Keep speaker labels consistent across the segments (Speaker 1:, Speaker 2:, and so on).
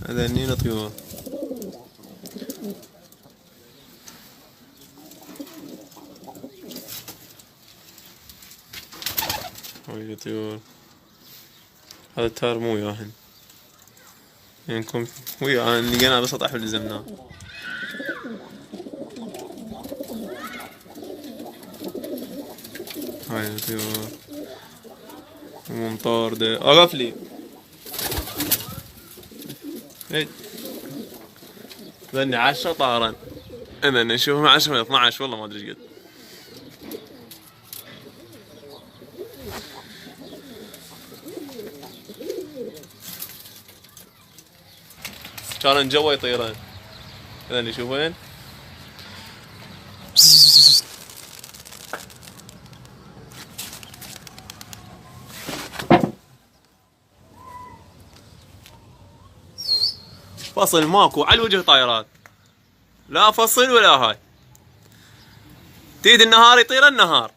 Speaker 1: هذا هني طيور. هاي طيور. هذا التار مو وياهن، يمكن وياهن لقيناه بالسطح ولزمناه. هاي الطيور ومطاردة. اقف لي. هي ذني 10 طارا. اذا نشوفهم 10 من 12 والله ما ادري ايش قد. كانوا جوا يطيران. اذا نشوفين. فصل ماكو على الوجه طايرات، لا فصل ولا هاي. تيد النهار يطير النهار.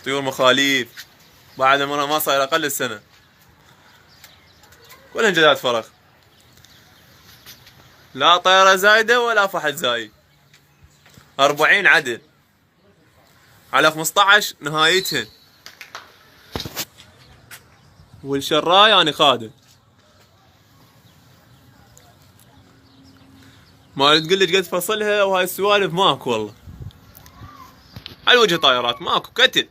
Speaker 1: طيور مخاليف بعد عمرها ما صاير اقل السنة، كلها جدات فرخ، لا طيرة زايدة ولا فحل زايد. 40 عدل على 15 نهايتهن. والشراي اني خادم. ما تقول لي قد فصلها وهاي السوالف ماكو والله. على وجه طايرات ماكو كتل.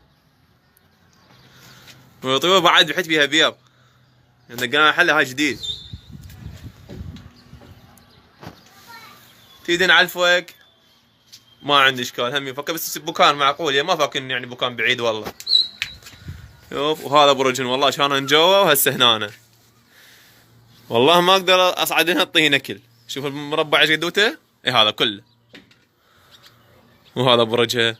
Speaker 1: والطيور بعد بحث فيها بيض، لقينا حلها هاي جديد. تيدن على الفوق ما عندي اشكال، همي فكر بس بكان معقول، ما فاكر يعني بكان بعيد والله. شوف وهذا برجن والله كانوا جوا وهسه هنا. والله ما اقدر اصعدها الطين اكل. شوف المربع ايش قدوته؟ اي هذا كله. وهذا برجها.